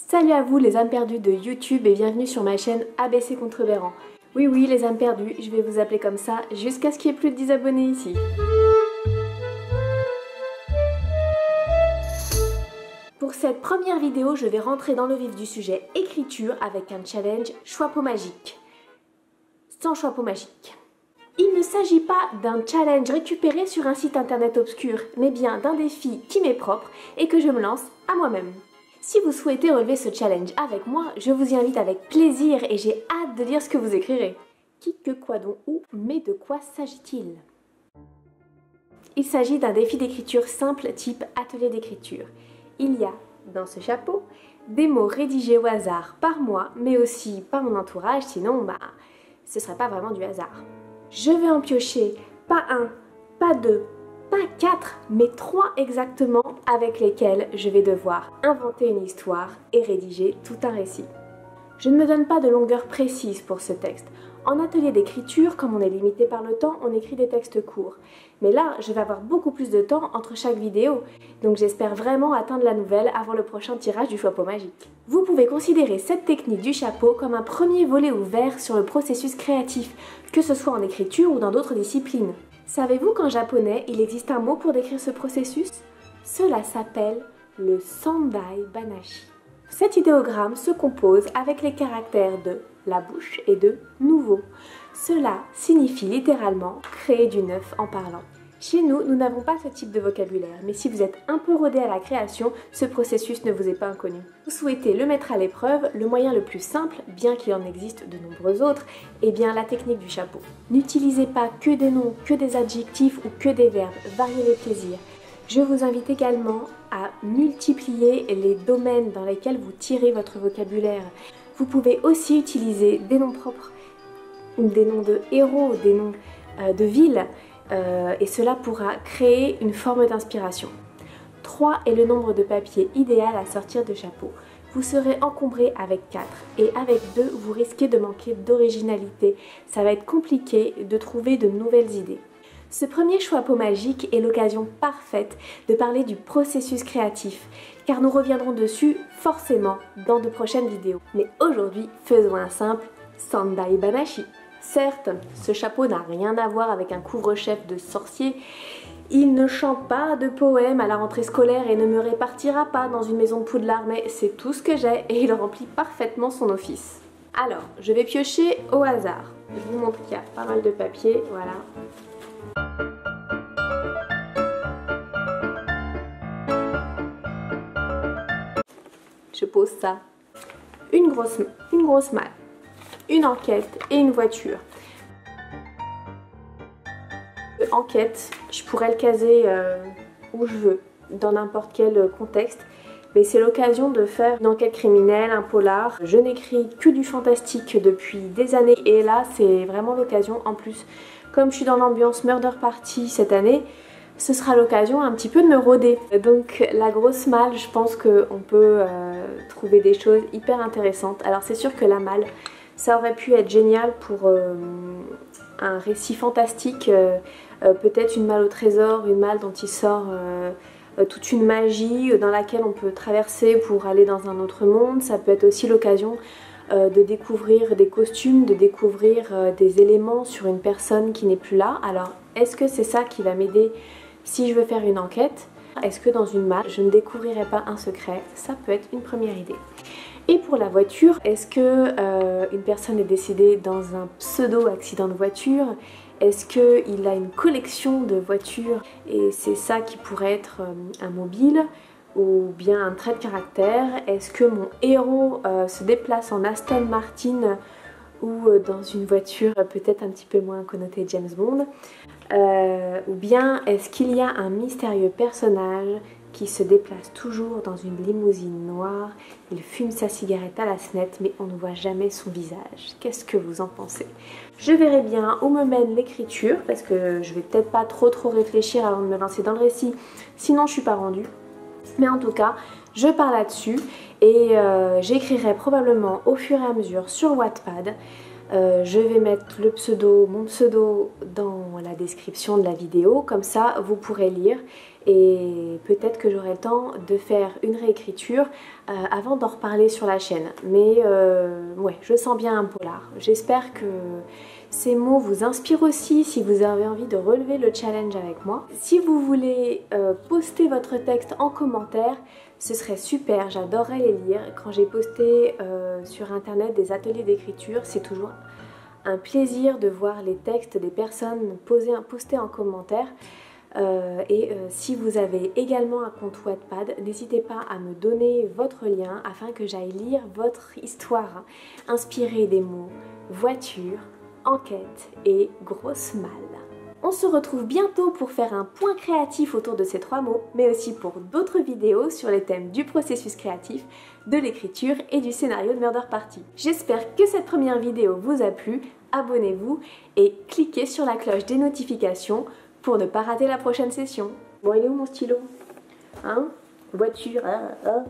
Salut à vous les âmes perdues de YouTube et bienvenue sur ma chaîne ABC Contrebérant. Oui les âmes perdues, je vais vous appeler comme ça jusqu'à ce qu'il y ait plus de 10 abonnés ici. Pour cette première vidéo, je vais rentrer dans le vif du sujet écriture avec un challenge choix-peau magique. Sans choix-peau magique. Il ne s'agit pas d'un challenge récupéré sur un site internet obscur, mais bien d'un défi qui m'est propre et que je me lance à moi-même. Si vous souhaitez relever ce challenge avec moi, je vous y invite avec plaisir et j'ai hâte de lire ce que vous écrirez. Qui, que, quoi, dont, où, mais de quoi s'agit-il? Il s'agit d'un défi d'écriture simple type atelier d'écriture. Il y a, dans ce chapeau, des mots rédigés au hasard par moi, mais aussi par mon entourage, sinon, ce serait pas vraiment du hasard. Je vais en piocher pas un, pas deux, pas 4, mais 3 exactement, avec lesquels je vais devoir inventer une histoire et rédiger tout un récit. Je ne me donne pas de longueur précise pour ce texte. En atelier d'écriture, comme on est limité par le temps, on écrit des textes courts. Mais là, je vais avoir beaucoup plus de temps entre chaque vidéo, donc j'espère vraiment atteindre la nouvelle avant le prochain tirage du chapeau magique. Vous pouvez considérer cette technique du chapeau comme un premier volet ouvert sur le processus créatif, que ce soit en écriture ou dans d'autres disciplines. Savez-vous qu'en japonais, il existe un mot pour décrire ce processus? Cela s'appelle le sandai banashi. Cet idéogramme se compose avec les caractères de la bouche et de nouveau. Cela signifie littéralement créer du neuf en parlant. Chez nous, nous n'avons pas ce type de vocabulaire, mais si vous êtes un peu rodé à la création, ce processus ne vous est pas inconnu. Vous souhaitez le mettre à l'épreuve, le moyen le plus simple, bien qu'il en existe de nombreux autres, est bien la technique du chapeau. N'utilisez pas que des noms, que des adjectifs ou que des verbes, variez les plaisirs. Je vous invite également à multiplier les domaines dans lesquels vous tirez votre vocabulaire. Vous pouvez aussi utiliser des noms propres, des noms de héros, des noms de villes, et cela pourra créer une forme d'inspiration. 3 est le nombre de papiers idéal à sortir de chapeau. Vous serez encombré avec 4 et avec 2, vous risquez de manquer d'originalité. Ça va être compliqué de trouver de nouvelles idées. Ce premier choix-peau magique est l'occasion parfaite de parler du processus créatif, car nous reviendrons dessus forcément dans de prochaines vidéos. Mais aujourd'hui, faisons un simple sandai banashi. Certes, ce chapeau n'a rien à voir avec un couvre-chef de sorcier. Il ne chante pas de poèmes à la rentrée scolaire et ne me répartira pas dans une maison de Poudlard, mais c'est tout ce que j'ai et il remplit parfaitement son office. Alors, je vais piocher au hasard. Je vous montre qu'il y a pas mal de papier, voilà. Je pose ça. Une grosse malle, une enquête et une voiture. Enquête, je pourrais le caser où je veux, dans n'importe quel contexte, mais c'est l'occasion de faire une enquête criminelle, un polar. Je n'écris que du fantastique depuis des années et là c'est vraiment l'occasion. En plus, comme je suis dans l'ambiance Murder Party cette année, ce sera l'occasion un petit peu de me rôder. Donc la grosse malle, je pense qu'on peut trouver des choses hyper intéressantes. Alors c'est sûr que la malle, ça aurait pu être génial pour un récit fantastique, peut-être une malle au trésor, une malle dont il sort toute une magie dans laquelle on peut traverser pour aller dans un autre monde. Ça peut être aussi l'occasion de découvrir des costumes, de découvrir des éléments sur une personne qui n'est plus là. Alors est-ce que c'est ça qui va m'aider si je veux faire une enquête? Est-ce que dans une malle, je ne découvrirai pas un secret? Ça peut être une première idée. Et pour la voiture, est-ce que une personne est décédée dans un pseudo-accident de voiture? Est-ce qu'il a une collection de voitures et c'est ça qui pourrait être un mobile ou bien un trait de caractère? Est-ce que mon héros se déplace en Aston Martin ou dans une voiture peut-être un petit peu moins connotée James Bond? Ou bien est-ce qu'il y a un mystérieux personnage qui se déplace toujours dans une limousine noire, il fume sa cigarette à la snette mais on ne voit jamais son visage? Qu'est-ce que vous en pensez? Je verrai bien où me mène l'écriture parce que je vais peut-être pas trop réfléchir avant de me lancer dans le récit, sinon je suis pas rendue. Mais en tout cas, je pars là-dessus et j'écrirai probablement au fur et à mesure sur Wattpad. Je vais mettre mon pseudo dans la description de la vidéo, comme ça vous pourrez lire et peut-être que j'aurai le temps de faire une réécriture avant d'en reparler sur la chaîne. Mais ouais, je sens bien un polar. J'espère que ces mots vous inspirent aussi si vous avez envie de relever le challenge avec moi. Si vous voulez poster votre texte en commentaire, ce serait super, j'adorerais les lire. Quand j'ai posté sur internet des ateliers d'écriture, c'est toujours un plaisir de voir les textes des personnes postés en commentaire. Si vous avez également un compte Wattpad, n'hésitez pas à me donner votre lien afin que j'aille lire votre histoire inspirée des mots voiture, enquête et grosse malle. On se retrouve bientôt pour faire un point créatif autour de ces 3 mots, mais aussi pour d'autres vidéos sur les thèmes du processus créatif, de l'écriture et du scénario de Murder Party. J'espère que cette première vidéo vous a plu, abonnez-vous et cliquez sur la cloche des notifications pour ne pas rater la prochaine session. Bon, il est où mon stylo? Hein? Voiture, hein?